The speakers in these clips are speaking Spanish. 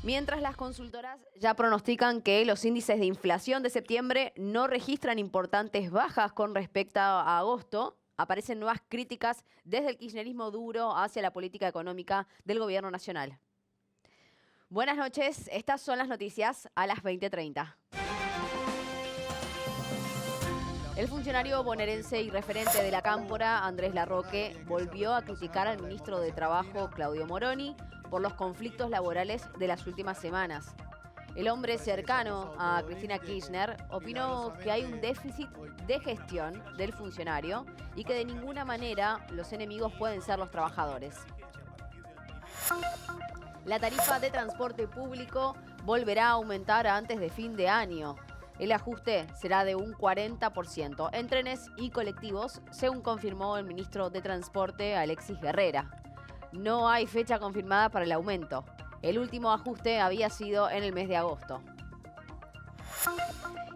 Mientras las consultoras ya pronostican que los índices de inflación de septiembre no registran importantes bajas con respecto a agosto, aparecen nuevas críticas desde el kirchnerismo duro hacia la política económica del gobierno nacional. Buenas noches, estas son las noticias a las 20:30. El funcionario bonaerense y referente de la Cámpora, Andrés Larroque, volvió a criticar al ministro de Trabajo, Claudio Moroni, por los conflictos laborales de las últimas semanas. El hombre cercano a Cristina Kirchner opinó que hay un déficit de gestión del funcionario y que de ninguna manera los enemigos pueden ser los trabajadores. La tarifa de transporte público volverá a aumentar antes de fin de año. El ajuste será de un 40% en trenes y colectivos, según confirmó el ministro de Transporte, Alexis Guerrera. No hay fecha confirmada para el aumento. El último ajuste había sido en el mes de agosto.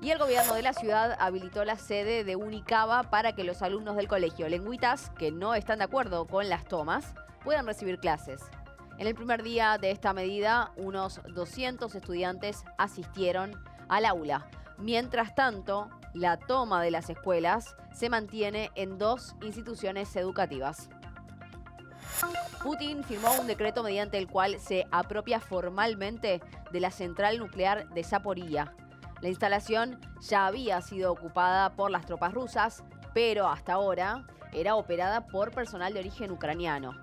Y el gobierno de la ciudad habilitó la sede de Unicaba para que los alumnos del colegio Lengüitas, que no están de acuerdo con las tomas, puedan recibir clases. En el primer día de esta medida, unos 200 estudiantes asistieron al aula. Mientras tanto, la toma de las escuelas se mantiene en 2 instituciones educativas. Putin firmó un decreto mediante el cual se apropia formalmente de la central nuclear de Zaporilla. La instalación ya había sido ocupada por las tropas rusas, pero hasta ahora era operada por personal de origen ucraniano.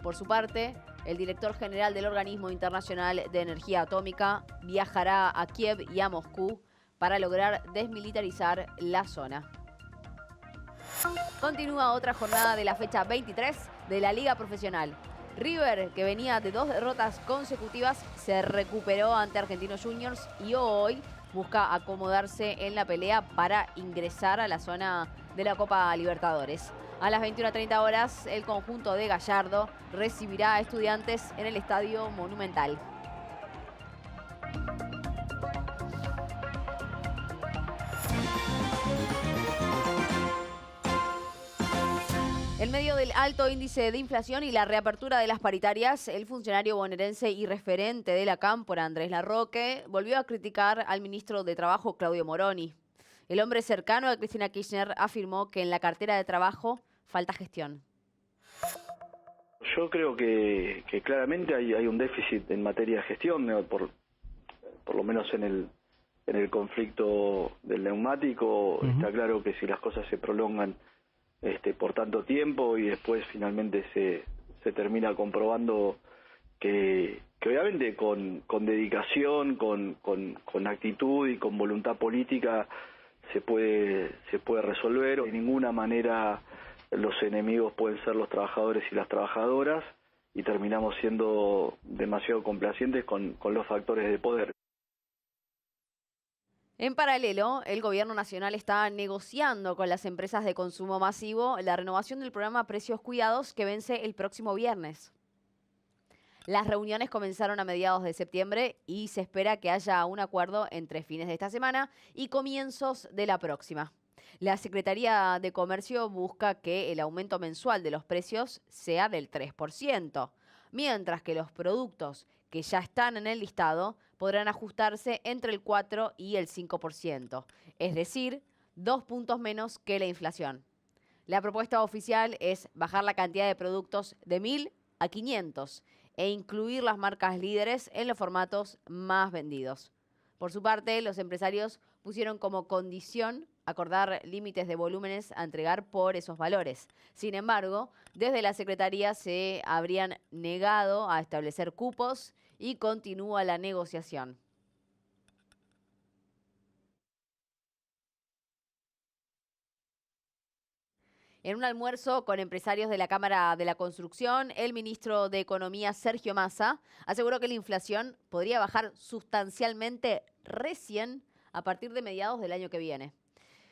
Por su parte, el director general del Organismo Internacional de Energía Atómica viajará a Kiev y a Moscú para lograr desmilitarizar la zona. Continúa otra jornada de la fecha 23 de la Liga Profesional. River, que venía de 2 derrotas consecutivas, se recuperó ante Argentinos Juniors y hoy busca acomodarse en la pelea para ingresar a la zona de la Copa Libertadores. A las 21:30 horas, el conjunto de Gallardo recibirá a Estudiantes en el Estadio Monumental. En medio del alto índice de inflación y la reapertura de las paritarias, el funcionario bonaerense y referente de la Cámpora, Andrés Larroque, volvió a criticar al ministro de Trabajo, Claudio Moroni. El hombre cercano a Cristina Kirchner afirmó que en la cartera de trabajo falta gestión. Yo creo que claramente hay un déficit en materia de gestión, ¿no? por lo menos en el conflicto del neumático. Está claro que si las cosas se prolongan por tanto tiempo y después finalmente se termina comprobando que obviamente con dedicación, con actitud y con voluntad política se puede resolver. De ninguna manera los enemigos pueden ser los trabajadores y las trabajadoras y terminamos siendo demasiado complacientes con los factores de poder. En paralelo, el gobierno nacional está negociando con las empresas de consumo masivo la renovación del programa Precios Cuidados que vence el próximo viernes. Las reuniones comenzaron a mediados de septiembre y se espera que haya un acuerdo entre fines de esta semana y comienzos de la próxima. La Secretaría de Comercio busca que el aumento mensual de los precios sea del 3%, mientras que los productos que ya están en el listado podrán ajustarse entre el 4 y el 5%, es decir, 2 puntos menos que la inflación. La propuesta oficial es bajar la cantidad de productos de 1.000 a 500 e incluir las marcas líderes en los formatos más vendidos. Por su parte, los empresarios pusieron como condición acordar límites de volúmenes a entregar por esos valores. Sin embargo, desde la Secretaría se habrían negado a establecer cupos y continúa la negociación. En un almuerzo con empresarios de la Cámara de la Construcción, el ministro de Economía, Sergio Massa, aseguró que la inflación podría bajar sustancialmente recién a partir de mediados del año que viene.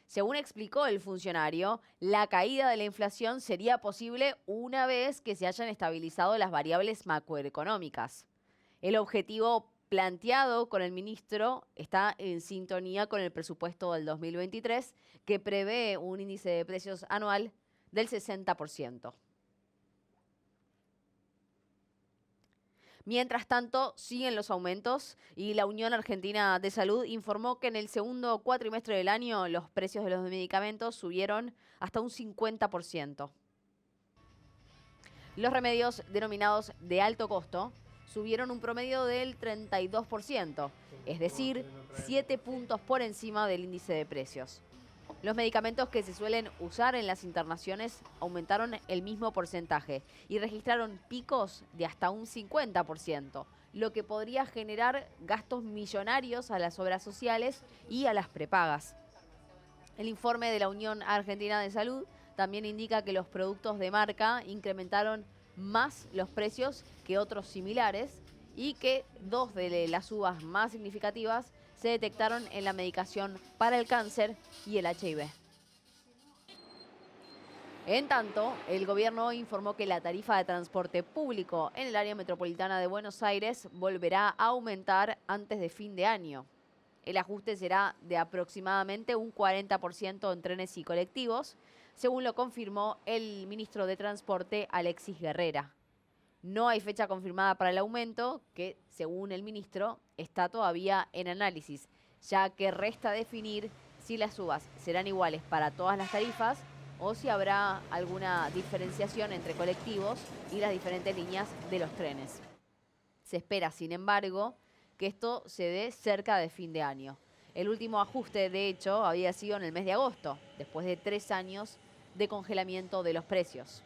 Según explicó el funcionario, la caída de la inflación sería posible una vez que se hayan estabilizado las variables macroeconómicas. El objetivo planteado con el ministro está en sintonía con el presupuesto del 2023, que prevé un índice de precios anual del 60%. Mientras tanto, siguen los aumentos y la Unión Argentina de Salud informó que en el segundo cuatrimestre del año los precios de los medicamentos subieron hasta un 50%. Los remedios denominados de alto costo subieron un promedio del 32%, es decir, 7 puntos por encima del índice de precios. Los medicamentos que se suelen usar en las internaciones aumentaron el mismo porcentaje y registraron picos de hasta un 50%, lo que podría generar gastos millonarios a las obras sociales y a las prepagas. El informe de la Unión Argentina de Salud también indica que los productos de marca incrementaron más los precios que otros similares y que 2 de las subas más significativas se detectaron en la medicación para el cáncer y el HIV. En tanto, el gobierno informó que la tarifa de transporte público en el área metropolitana de Buenos Aires volverá a aumentar antes de fin de año. El ajuste será de aproximadamente un 40% en trenes y colectivos, según lo confirmó el ministro de Transporte, Alexis Guerrera. No hay fecha confirmada para el aumento, que, según el ministro, está todavía en análisis, ya que resta definir si las subas serán iguales para todas las tarifas o si habrá alguna diferenciación entre colectivos y las diferentes líneas de los trenes. Se espera, sin embargo, que esto se dé cerca de fin de año. El último ajuste, de hecho, había sido en el mes de agosto, después de 3 años de congelamiento de los precios.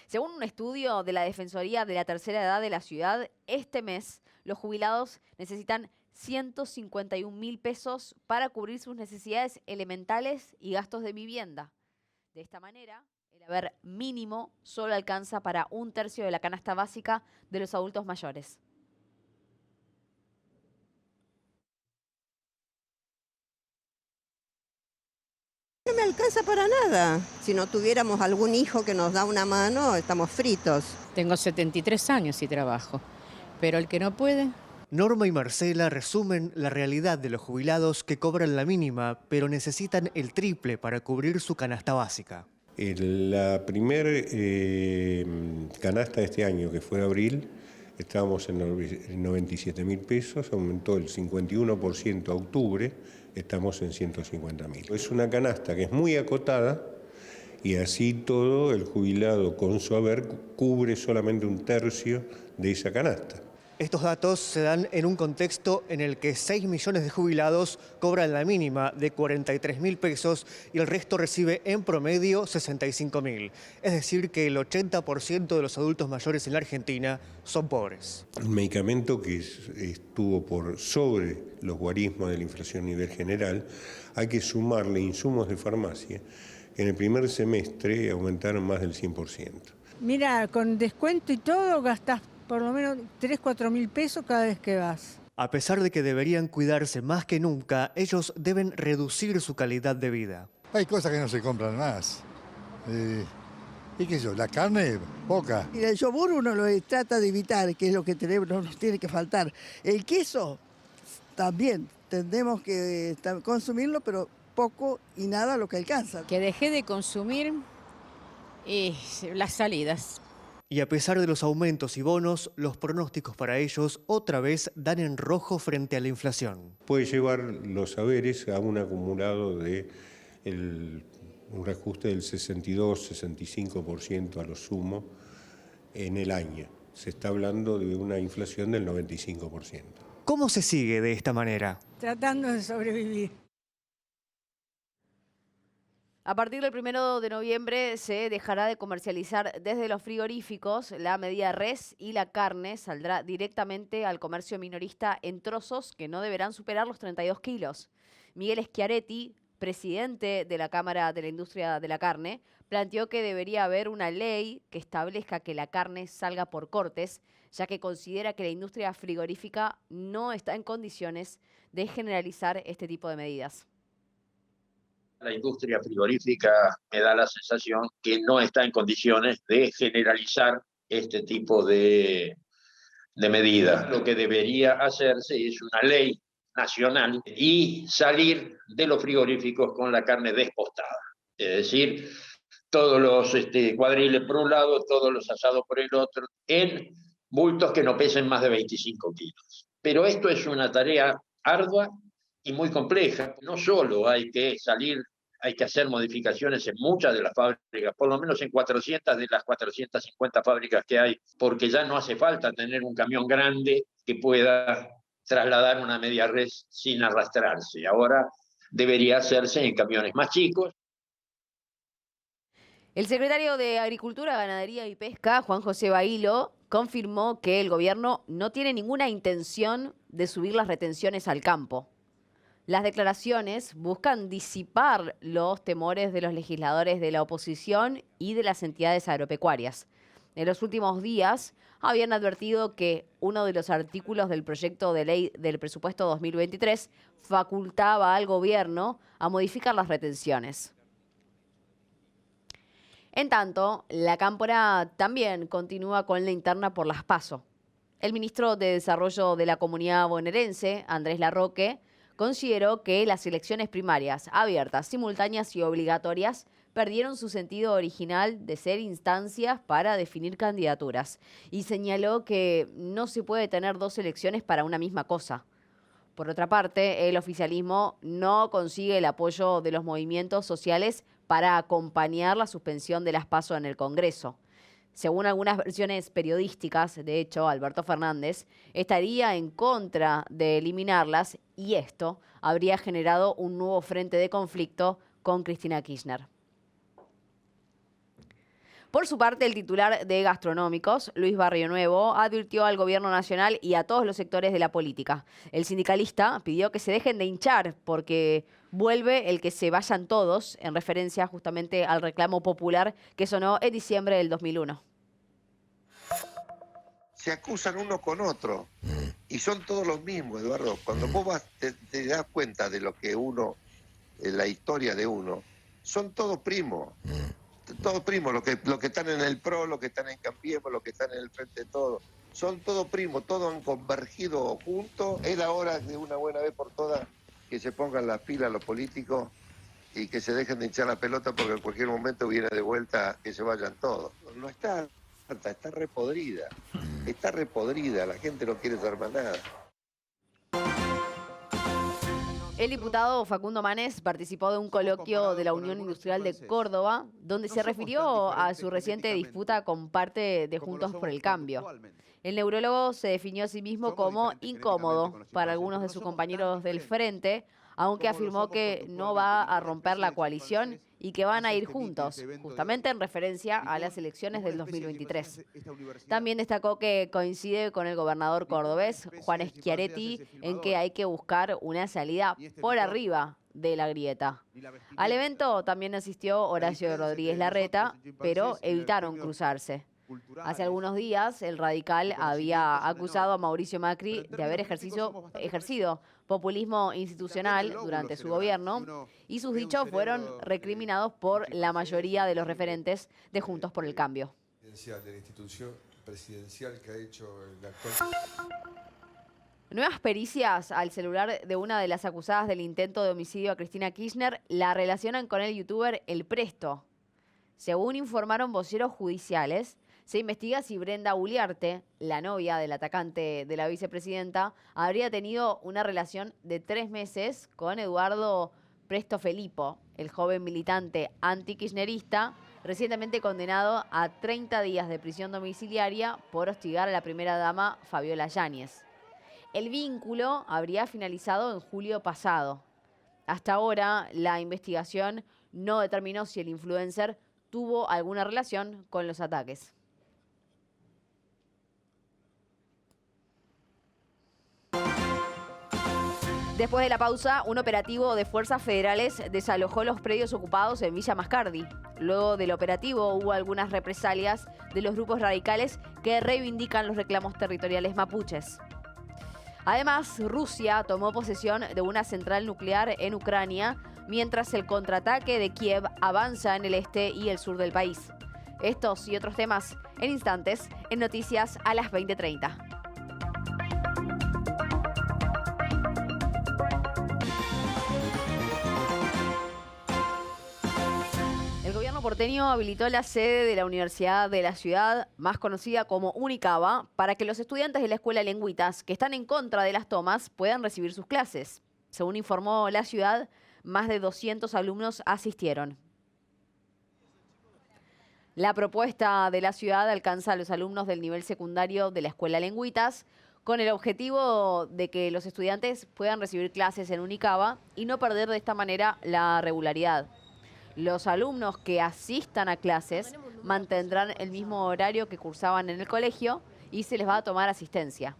Según un estudio de la Defensoría de la Tercera Edad de la ciudad, este mes los jubilados necesitan 151.000 pesos para cubrir sus necesidades elementales y gastos de vivienda. De esta manera, el haber mínimo solo alcanza para 1/3 de la canasta básica de los adultos mayores. No me alcanza para nada. Si no tuviéramos algún hijo que nos da una mano, estamos fritos. Tengo 73 años y trabajo, pero el que no puede... Norma y Marcela resumen la realidad de los jubilados que cobran la mínima, pero necesitan el triple para cubrir su canasta básica. La primer canasta de este año, que fue abril, estábamos en 97.000 pesos, aumentó el 51% a octubre, estamos en 150.000. Es una canasta que es muy acotada y así todo el jubilado con su haber cubre solamente 1/3 de esa canasta. Estos datos se dan en un contexto en el que 6 millones de jubilados cobran la mínima de 43.000 pesos y el resto recibe en promedio 65.000. Es decir, que el 80% de los adultos mayores en la Argentina son pobres. Un medicamento que estuvo por sobre los guarismos de la inflación a nivel general, hay que sumarle insumos de farmacia que en el primer semestre aumentaron más del 100%. Mira, con descuento y todo gastás por lo menos 3.000 a 4.000 pesos cada vez que vas. A pesar de que deberían cuidarse más que nunca, ellos deben reducir su calidad de vida. Hay cosas que no se compran más. ¿Y qué sé yo? La carne, poca. Y el yogur uno lo trata de evitar, que es lo que tenemos, no nos tiene que faltar. El queso también tendemos que consumirlo, pero poco y nada lo que alcanza. Que dejé de consumir las salidas. Y a pesar de los aumentos y bonos, los pronósticos para ellos otra vez dan en rojo frente a la inflación. Puede llevar los saberes a un acumulado de un reajuste del 62-65% a lo sumo en el año. Se está hablando de una inflación del 95%. ¿Cómo se sigue de esta manera? Tratando de sobrevivir. A partir del 1 de noviembre se dejará de comercializar desde los frigoríficos la medida res y la carne saldrá directamente al comercio minorista en trozos que no deberán superar los 32 kilos. Miguel Schiaretti, presidente de la Cámara de la Industria de la Carne, planteó que debería haber una ley que establezca que la carne salga por cortes, ya que considera que la industria frigorífica no está en condiciones de generalizar este tipo de medidas. La industria frigorífica me da la sensación que no está en condiciones de generalizar este tipo de medidas. Lo que debería hacerse es una ley nacional y salir de los frigoríficos con la carne despostada. Es decir, todos los cuadriles por un lado, todos los asados por el otro, en bultos que no pesen más de 25 kilos. Pero esto es una tarea ardua y muy compleja. No solo hay que hacer modificaciones en muchas de las fábricas, por lo menos en 400 de las 450 fábricas que hay, porque ya no hace falta tener un camión grande que pueda trasladar una media res sin arrastrarse. Ahora debería hacerse en camiones más chicos. El secretario de Agricultura, Ganadería y Pesca, Juan José Bailo, confirmó que el gobierno no tiene ninguna intención de subir las retenciones al campo. Las declaraciones buscan disipar los temores de los legisladores de la oposición y de las entidades agropecuarias. En los últimos días habían advertido que uno de los artículos del proyecto de ley del presupuesto 2023 facultaba al gobierno a modificar las retenciones. En tanto, la Cámpora también continúa con la interna por las PASO. El ministro de Desarrollo de la Comunidad Bonaerense, Andrés Larroque, consideró que las elecciones primarias, abiertas, simultáneas y obligatorias, perdieron su sentido original de ser instancias para definir candidaturas y señaló que no se puede tener dos elecciones para una misma cosa. Por otra parte, el oficialismo no consigue el apoyo de los movimientos sociales para acompañar la suspensión de las PASO en el Congreso. Según algunas versiones periodísticas, de hecho, Alberto Fernández estaría en contra de eliminarlas y esto habría generado un nuevo frente de conflicto con Cristina Kirchner. Por su parte, el titular de Gastronómicos, Luis Barrionuevo, advirtió al gobierno nacional y a todos los sectores de la política. El sindicalista pidió que se dejen de hinchar porque vuelve el que se vayan todos, en referencia justamente al reclamo popular que sonó en diciembre del 2001. Se acusan uno con otro y son todos los mismos, Eduardo. Cuando vos te das cuenta de lo que la historia de uno, son todos primos. Todos primos, los que están en el PRO, los que están en Cambiemos, los que están en el Frente de Todos, son todos primos, todos han convergido juntos. Es la hora de una buena vez por todas que se pongan las pilas los políticos y que se dejen de hinchar la pelota porque en cualquier momento viene de vuelta que se vayan todos. No está repodrida, la gente no quiere saber más nada. El diputado Facundo Manes participó de un coloquio de la Unión Industrial de Córdoba, donde se refirió a su reciente disputa con parte de Juntos por el Cambio. El neurólogo se definió a sí mismo como incómodo para algunos de sus compañeros del frente, aunque afirmó que no va a romper la coalición y que van a ir juntos, justamente en referencia a las elecciones del 2023. También destacó que coincide con el gobernador cordobés, Juan Schiaretti, en que hay que buscar una salida por arriba de la grieta. Al evento también asistió Horacio Rodríguez Larreta, pero evitaron cruzarse. Hace algunos días, el radical había acusado a Mauricio Macri de haber ejercido populismo institucional durante su gobierno y sus dichos fueron recriminados por la mayoría de los referentes de Juntos por el Cambio. De la institución presidencial que ha hecho el actual. Nuevas pericias al celular de una de las acusadas del intento de homicidio a Cristina Kirchner la relacionan con el youtuber El Presto. Según informaron voceros judiciales, se investiga si Brenda Uliarte, la novia del atacante de la vicepresidenta, habría tenido una relación de 3 meses con Eduardo Presto Felipo, el joven militante antikirchnerista, recientemente condenado a 30 días de prisión domiciliaria por hostigar a la primera dama Fabiola Yáñez. El vínculo habría finalizado en julio pasado. Hasta ahora, la investigación no determinó si el influencer tuvo alguna relación con los ataques. Después de la pausa, un operativo de fuerzas federales desalojó los predios ocupados en Villa Mascardi. Luego del operativo hubo algunas represalias de los grupos radicales que reivindican los reclamos territoriales mapuches. Además, Rusia tomó posesión de una central nuclear en Ucrania, mientras el contraataque de Kiev avanza en el este y el sur del país. Estos y otros temas en instantes en Noticias a las 20:30. El gobierno porteño habilitó la sede de la Universidad de la Ciudad, más conocida como Unicaba, para que los estudiantes de la Escuela Lengüitas que están en contra de las tomas puedan recibir sus clases. Según informó la ciudad, más de 200 alumnos asistieron. La propuesta de la ciudad alcanza a los alumnos del nivel secundario de la Escuela Lengüitas con el objetivo de que los estudiantes puedan recibir clases en Unicaba y no perder de esta manera la regularidad. Los alumnos que asistan a clases mantendrán el mismo horario que cursaban en el colegio y se les va a tomar asistencia.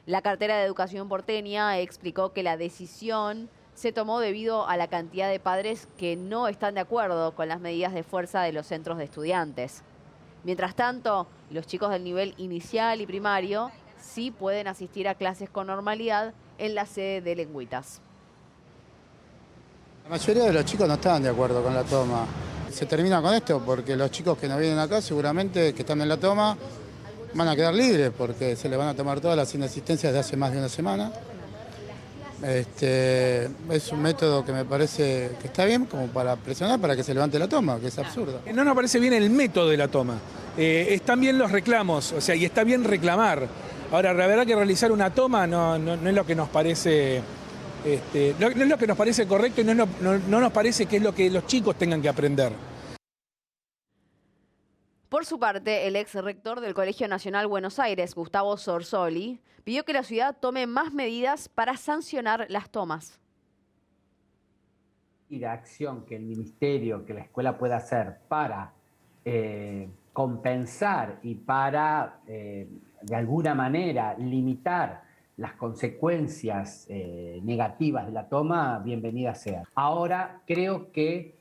La cartera de Educación porteña explicó que la decisión se tomó debido a la cantidad de padres que no están de acuerdo con las medidas de fuerza de los centros de estudiantes. Mientras tanto, los chicos del nivel inicial y primario sí pueden asistir a clases con normalidad en la sede de Lengüitas. La mayoría de los chicos no estaban de acuerdo con la toma. Se termina con esto porque los chicos que no vienen acá seguramente que están en la toma van a quedar libres porque se les van a tomar todas las inasistencias de hace más de una semana. Es un método que me parece que está bien como para presionar para que se levante la toma, que es absurdo. No nos parece bien el método de la toma. Están bien los reclamos, o sea, y está bien reclamar. Ahora, la verdad que realizar una toma no es lo que nos parece... no es lo que nos parece correcto y no nos parece que es lo que los chicos tengan que aprender. Por su parte, el ex rector del Colegio Nacional Buenos Aires, Gustavo Sorsoli, pidió que la ciudad tome más medidas para sancionar las tomas. Y la acción que el ministerio, que la escuela pueda hacer para compensar y para, de alguna manera, limitar las consecuencias negativas de la toma, bienvenida sea. Ahora creo que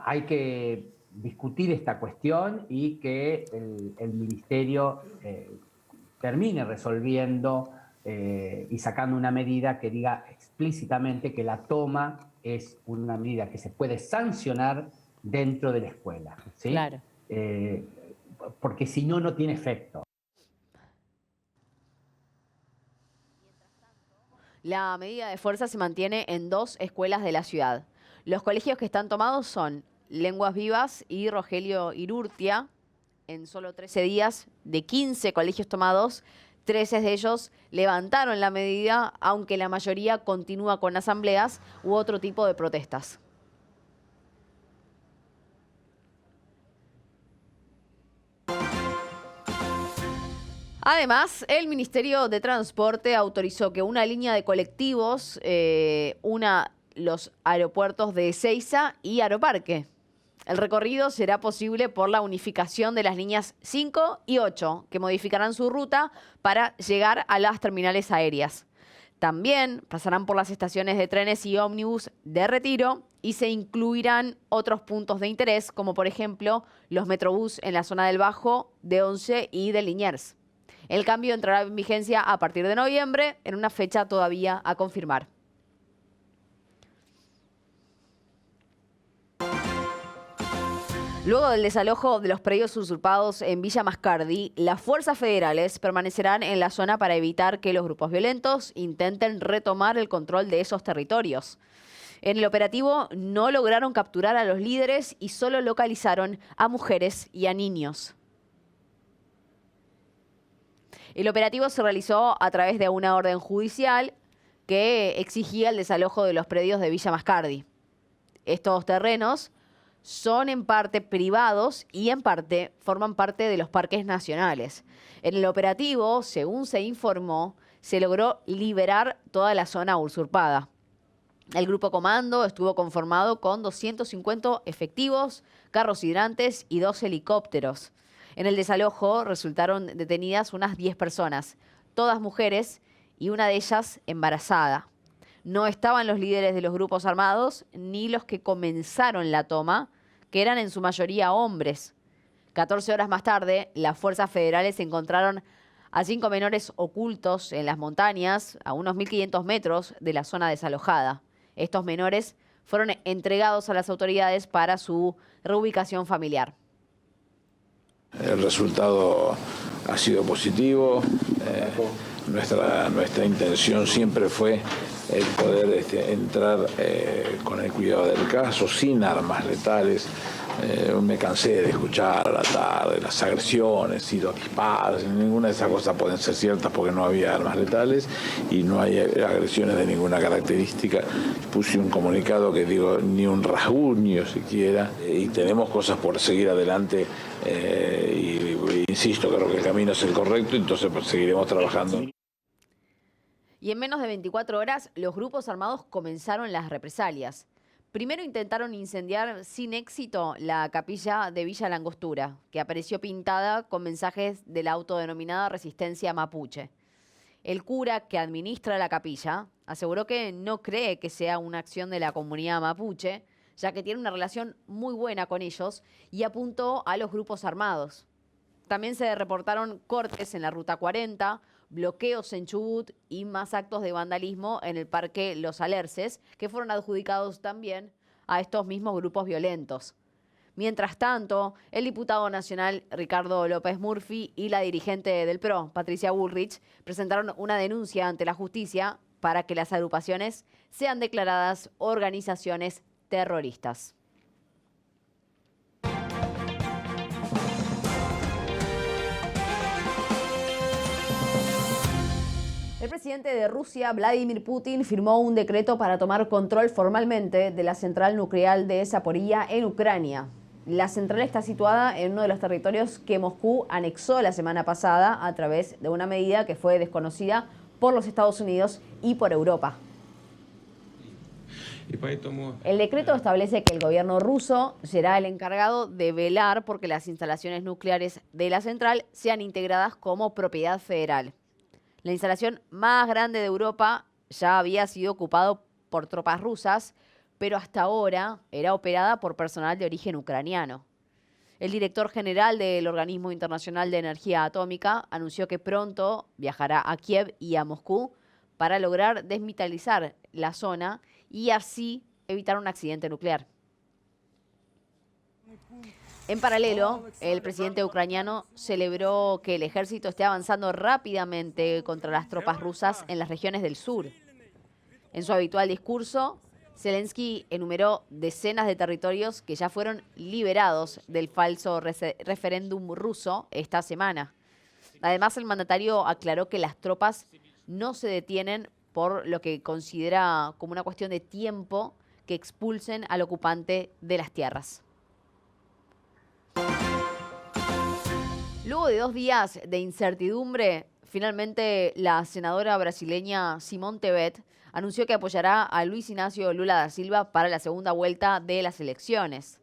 hay que discutir esta cuestión y que el ministerio termine resolviendo y sacando una medida que diga explícitamente que la toma es una medida que se puede sancionar dentro de la escuela, ¿sí? Claro. Porque si no, no tiene efecto. La medida de fuerza se mantiene en 2 escuelas de la ciudad. Los colegios que están tomados son Lenguas Vivas y Rogelio Irurtia. En solo 13 días, de 15 colegios tomados, 13 de ellos levantaron la medida, aunque la mayoría continúa con asambleas u otro tipo de protestas. Además, el Ministerio de Transporte autorizó que una línea de colectivos una los aeropuertos de Ezeiza y Aeroparque. El recorrido será posible por la unificación de las líneas 5 y 8, que modificarán su ruta para llegar a las terminales aéreas. También pasarán por las estaciones de trenes y ómnibus de Retiro y se incluirán otros puntos de interés, como por ejemplo los Metrobús en la zona del Bajo, de Once y de Liniers. El cambio entrará en vigencia a partir de noviembre, en una fecha todavía a confirmar. Luego del desalojo de los predios usurpados en Villa Mascardi, las fuerzas federales permanecerán en la zona para evitar que los grupos violentos intenten retomar el control de esos territorios. En el operativo no lograron capturar a los líderes y solo localizaron a mujeres y a niños. El operativo se realizó a través de una orden judicial que exigía el desalojo de los predios de Villa Mascardi. Estos terrenos son en parte privados y en parte forman parte de los parques nacionales. En el operativo, según se informó, se logró liberar toda la zona usurpada. El grupo comando estuvo conformado con 250 efectivos, carros hidrantes y 2 helicópteros. En el desalojo resultaron detenidas unas 10 personas, todas mujeres y una de ellas embarazada. No estaban los líderes de los grupos armados ni los que comenzaron la toma, que eran en su mayoría hombres. 14 horas más tarde, las fuerzas federales encontraron a 5 menores ocultos en las montañas, a unos 1.500 metros de la zona desalojada. Estos menores fueron entregados a las autoridades para su reubicación familiar. El resultado ha sido positivo. Nuestra intención siempre fue el poder entrar con el cuidado del caso, sin armas letales. Me cansé de escuchar a la tarde las agresiones y los disparos. Ninguna de esas cosas pueden ser ciertas porque no había armas letales y no hay agresiones de ninguna característica. Puse un comunicado que digo ni un rasguño siquiera, y tenemos cosas por seguir adelante y insisto, creo que el camino es el correcto, entonces pues, seguiremos trabajando. Y en menos de 24 horas, los grupos armados comenzaron las represalias. Primero intentaron incendiar sin éxito la capilla de Villa Langostura, que apareció pintada con mensajes de la autodenominada resistencia mapuche. El cura que administra la capilla aseguró que no cree que sea una acción de la comunidad mapuche, ya que tiene una relación muy buena con ellos, y apuntó a los grupos armados. También se reportaron cortes en la Ruta 40, bloqueos en Chubut y más actos de vandalismo en el Parque Los Alerces, que fueron adjudicados también a estos mismos grupos violentos. Mientras tanto, el diputado nacional Ricardo López Murphy y la dirigente del PRO, Patricia Bullrich, presentaron una denuncia ante la justicia para que las agrupaciones sean declaradas organizaciones terroristas. El presidente de Rusia, Vladimir Putin, firmó un decreto para tomar control formalmente de la central nuclear de Zaporilla en Ucrania. La central está situada en uno de los territorios que Moscú anexó la semana pasada a través de una medida que fue desconocida por los Estados Unidos y por Europa. El decreto establece que el gobierno ruso será el encargado de velar porque las instalaciones nucleares de la central sean integradas como propiedad federal. La instalación más grande de Europa ya había sido ocupado por tropas rusas, pero hasta ahora era operada por personal de origen ucraniano. El director general del Organismo Internacional de Energía Atómica anunció que pronto viajará a Kiev y a Moscú para lograr desmilitarizar la zona y así evitar un accidente nuclear. En paralelo, el presidente ucraniano celebró que el ejército esté avanzando rápidamente contra las tropas rusas en las regiones del sur. En su habitual discurso, Zelensky enumeró decenas de territorios que ya fueron liberados del falso referéndum ruso esta semana. Además, el mandatario aclaró que las tropas no se detienen por lo que considera como una cuestión de tiempo que expulsen al ocupante de las tierras. Luego de 2 días de incertidumbre, finalmente la senadora brasileña Simone Tebet anunció que apoyará a Luis Ignacio Lula da Silva para la segunda vuelta de las elecciones.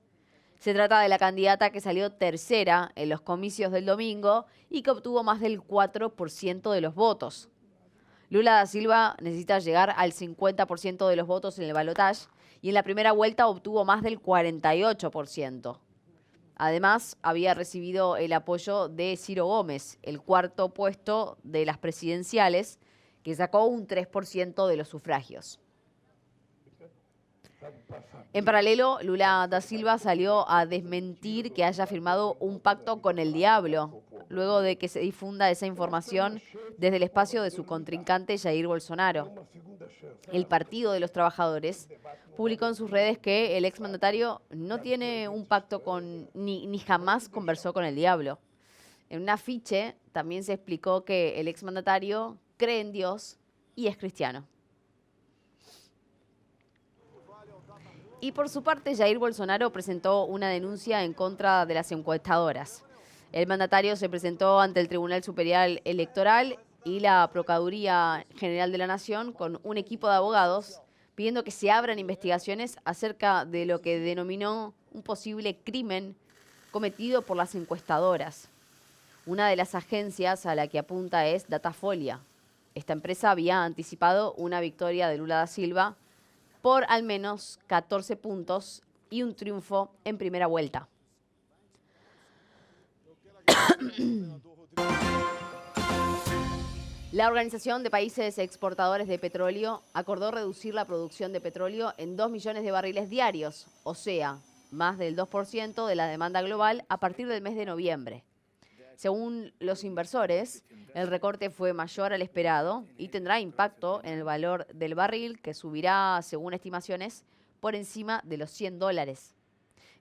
Se trata de la candidata que salió tercera en los comicios del domingo y que obtuvo más del 4% de los votos. Lula da Silva necesita llegar al 50% de los votos en el balotaje y en la primera vuelta obtuvo más del 48%. Además, había recibido el apoyo de Ciro Gómez, el cuarto puesto de las presidenciales, que sacó un 3% de los sufragios. En paralelo, Lula da Silva salió a desmentir que haya firmado un pacto con el diablo, luego de que se difunda esa información desde el espacio de su contrincante Jair Bolsonaro. El Partido de los Trabajadores publicó en sus redes que el exmandatario no tiene un pacto ni jamás conversó con el diablo. En un afiche también se explicó que el exmandatario cree en Dios y es cristiano. Y por su parte, Jair Bolsonaro presentó una denuncia en contra de las encuestadoras. El mandatario se presentó ante el Tribunal Superior Electoral y la Procuraduría General de la Nación con un equipo de abogados pidiendo que se abran investigaciones acerca de lo que denominó un posible crimen cometido por las encuestadoras. Una de las agencias a la que apunta es Datafolia. Esta empresa había anticipado una victoria de Lula da Silva por al menos 14 puntos y un triunfo en primera vuelta. La Organización de Países Exportadores de Petróleo acordó reducir la producción de petróleo en 2 millones de barriles diarios, o sea, más del 2% de la demanda global a partir del mes de noviembre. Según los inversores, el recorte fue mayor al esperado y tendrá impacto en el valor del barril, que subirá, según estimaciones, por encima de los $100.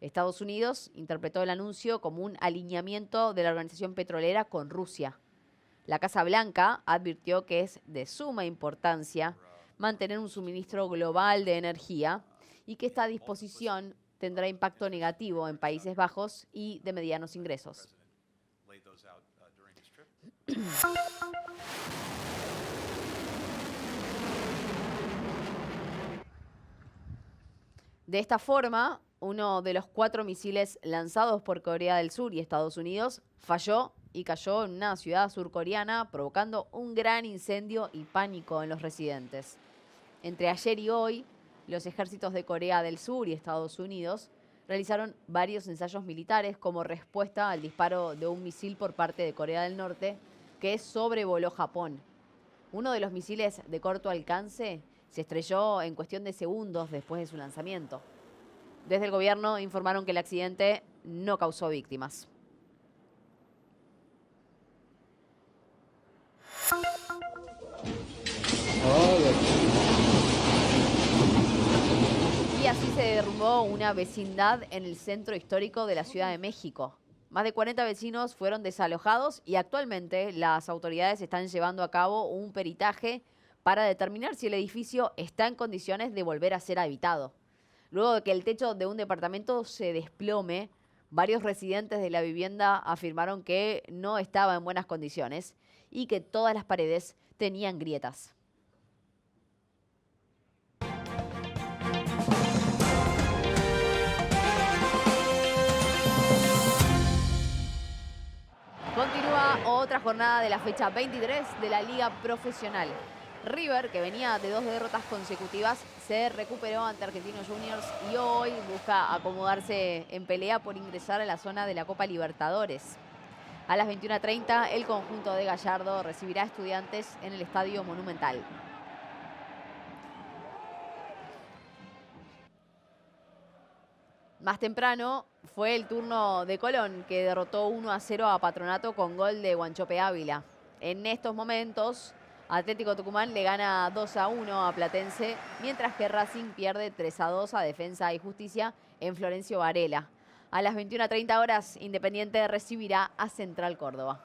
Estados Unidos interpretó el anuncio como un alineamiento de la organización petrolera con Rusia. La Casa Blanca advirtió que es de suma importancia mantener un suministro global de energía y que esta disposición tendrá impacto negativo en Países Bajos y de medianos ingresos. De esta forma, uno de los 4 misiles lanzados por Corea del Sur y Estados Unidos falló y cayó en una ciudad surcoreana, provocando un gran incendio y pánico en los residentes. Entre ayer y hoy, los ejércitos de Corea del Sur y Estados Unidos realizaron varios ensayos militares como respuesta al disparo de un misil por parte de Corea del Norte que sobrevoló Japón. Uno de los misiles de corto alcance se estrelló en cuestión de segundos después de su lanzamiento. Desde el gobierno informaron que el accidente no causó víctimas. Y así se derrumbó una vecindad en el centro histórico de la Ciudad de México. Más de 40 vecinos fueron desalojados y actualmente las autoridades están llevando a cabo un peritaje para determinar si el edificio está en condiciones de volver a ser habitado. Luego de que el techo de un departamento se desplome, varios residentes de la vivienda afirmaron que no estaba en buenas condiciones y que todas las paredes tenían grietas. Continúa otra jornada de la fecha 23 de la Liga Profesional. River, que venía de 2 derrotas consecutivas, se recuperó ante Argentinos Juniors y hoy busca acomodarse en pelea por ingresar a la zona de la Copa Libertadores. A las 21:30, el conjunto de Gallardo recibirá a Estudiantes en el Estadio Monumental. Más temprano fue el turno de Colón, que derrotó 1-0 a Patronato con gol de Wanchope Ávila. En estos momentos, Atlético Tucumán le gana 2-1 a Platense, mientras que Racing pierde 3-2 a Defensa y Justicia en Florencio Varela. A las 21:30 horas, Independiente recibirá a Central Córdoba.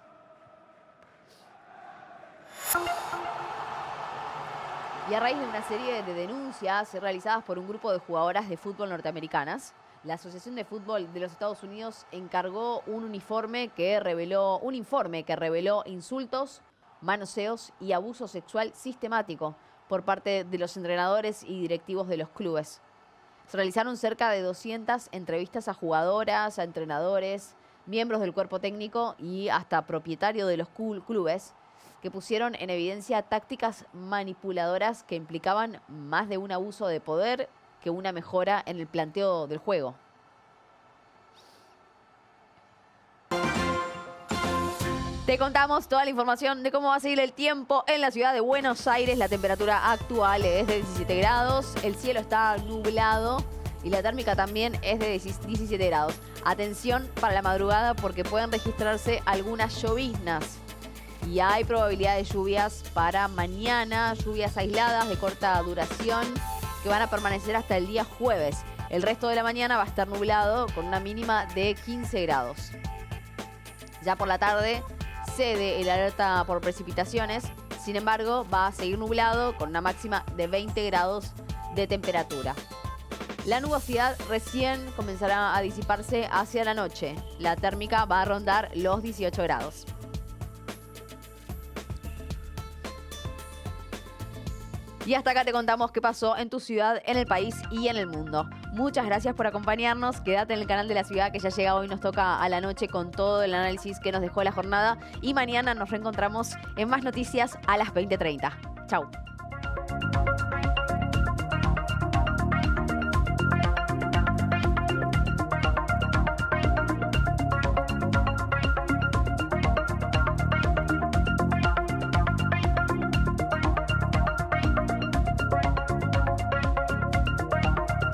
Y a raíz de una serie de denuncias realizadas por un grupo de jugadoras de fútbol norteamericanas, la Asociación de Fútbol de los Estados Unidos encargó un informe que reveló insultos, manoseos y abuso sexual sistemático por parte de los entrenadores y directivos de los clubes. Se realizaron cerca de 200 entrevistas a jugadoras, a entrenadores, miembros del cuerpo técnico y hasta propietarios de los clubes, que pusieron en evidencia tácticas manipuladoras que implicaban más de un abuso de poder que una mejora en el planteo del juego. Te contamos toda la información de cómo va a seguir el tiempo en la ciudad de Buenos Aires. La temperatura actual es de 17 grados, el cielo está nublado y la térmica también es de 17 grados. Atención para la madrugada porque pueden registrarse algunas lloviznas. Y hay probabilidad de lluvias para mañana, lluvias aisladas de corta duración que van a permanecer hasta el día jueves. El resto de la mañana va a estar nublado con una mínima de 15 grados. Ya por la tarde cede el alerta por precipitaciones, sin embargo va a seguir nublado con una máxima de 20 grados de temperatura. La nubosidad recién comenzará a disiparse hacia la noche. La térmica va a rondar los 18 grados. Y hasta acá te contamos qué pasó en tu ciudad, en el país y en el mundo. Muchas gracias por acompañarnos. Quédate en el canal de La Ciudad, que ya llega hoy, nos toca a la noche con todo el análisis que nos dejó la jornada. Y mañana nos reencontramos en más noticias a las 20:30. Chau.